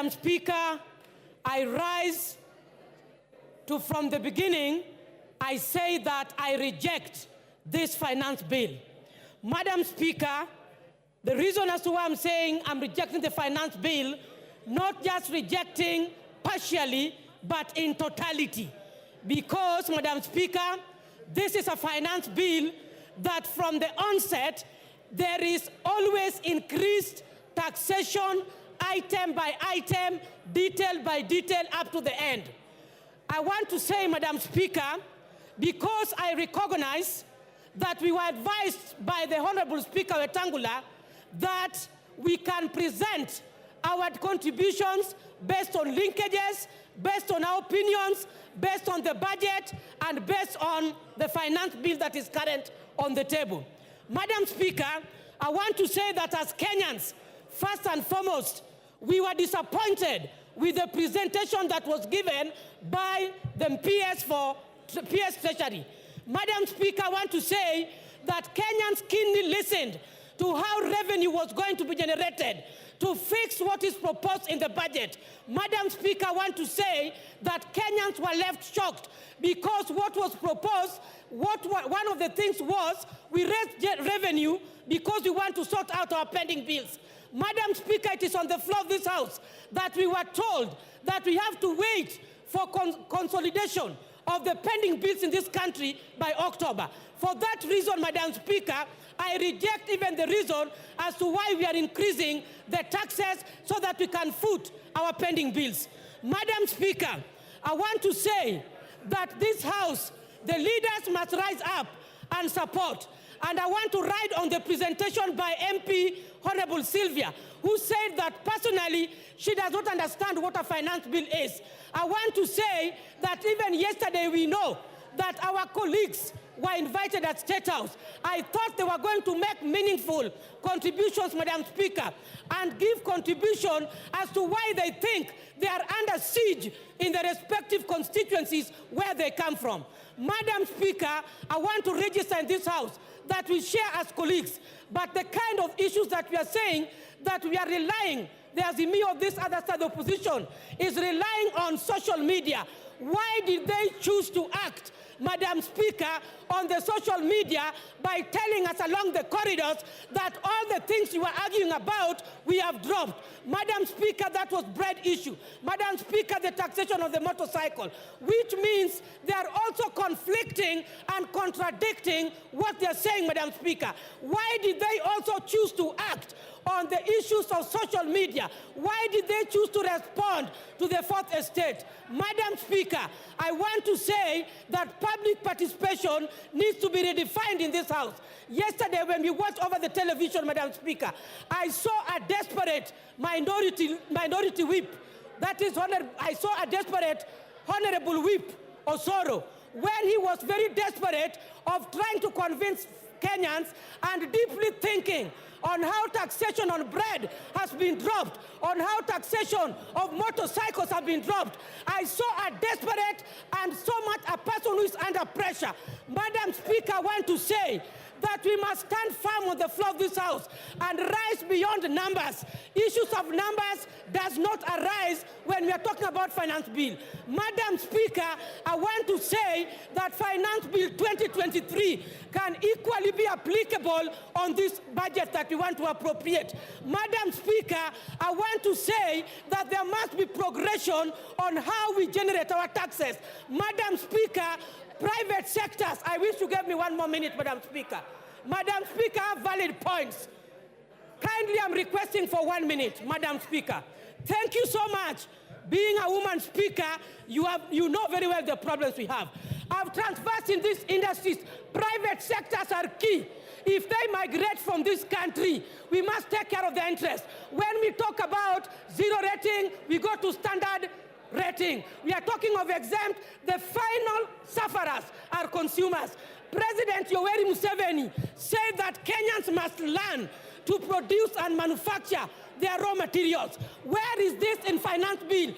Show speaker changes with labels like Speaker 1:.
Speaker 1: Madam Speaker, I rise to, from the beginning, I say that I reject this finance bill. Madam Speaker, the reason as to why I'm saying I'm rejecting the finance bill, not just rejecting partially, but in totality. Because, Madam Speaker, this is a finance bill that from the onset, there is always increased taxation, item by item, detail by detail, up to the end. I want to say, Madam Speaker, because I recognize that we were advised by the Honorable Speaker Wetangula that we can present our contributions based on linkages, based on our opinions, based on the budget, and based on the finance bill that is current on the table. Madam Speaker, I want to say that as Kenyans, first and foremost, we were disappointed with the presentation that was given by the PS Treasury. Madam Speaker, I want to say that Kenyans keenly listened to how revenue was going to be generated to fix what is proposed in the budget. Madam Speaker, I want to say that Kenyans were left shocked because what was proposed, one of the things was we raised revenue because we want to sort out our pending bills. Madam Speaker, it is on the floor of this House that we were told that we have to wait for consolidation of the pending bills in this country by October. For that reason, Madam Speaker, I reject even the reason as to why we are increasing the taxes so that we can foot our pending bills. Madam Speaker, I want to say that this House, the leaders must rise up and support. And I want to ride on the presentation by MP Honorable Sylvia, who said that personally she does not understand what a finance bill is. I want to say that even yesterday we know that our colleagues were invited at State House. I thought they were going to make meaningful contributions, Madam Speaker, and give contribution as to why they think they are under siege in the respective constituencies where they come from. Madam Speaker, I want to register in this House that we share as colleagues, but the kind of issues that we are saying that we are relying, there's me of this other side of opposition, is relying on social media. Why did they choose to act, Madam Speaker, on the social media by telling us along the corridors that all the things you were arguing about, we have dropped? Madam Speaker, that was bread issue. Madam Speaker, the taxation of the motorcycle, which means they are also conflicting and contradicting what they're saying, Madam Speaker. Why did they also choose to act on the issues of social media? Why did they choose to respond to the Fourth Estate? Madam Speaker, I want to say that public participation needs to be redefined in this House. Yesterday, when we watched over the television, Madam Speaker, I saw a desperate minority whip. That is, I saw a desperate Honorable Whip Osoro, when he was very desperate of trying to convince Kenyans and deeply thinking on how taxation on bread has been dropped, on how taxation of motorcycles have been dropped. I saw a desperate and so much a person who is under pressure. Madam Speaker, I want to say that we must stand firm on the floor of this House and rise beyond numbers. Issues of numbers does not arise when we are talking about finance bill. Madam Speaker, I want to say that Finance Bill 2023 can equally be applicable on this budget that we want to appropriate. Madam Speaker, I want to say that there must be progression on how we generate our taxes. Madam Speaker, private sectors, I wish you gave me one more minute, Madam Speaker. Madam Speaker, I have valid points. Kindly, I'm requesting for 1 minute, Madam Speaker. Thank you so much. Being a woman speaker, you know very well the problems we have. I've traversed in these industries. Private sectors are key. If they migrate from this country, we must take care of their interests. When we talk about zero rating, we go to standard rating. We are talking of exempt. The final sufferers are consumers. President Yoweri Museveni said that Kenyans must learn to produce and manufacture their raw materials. Where is this in finance bill?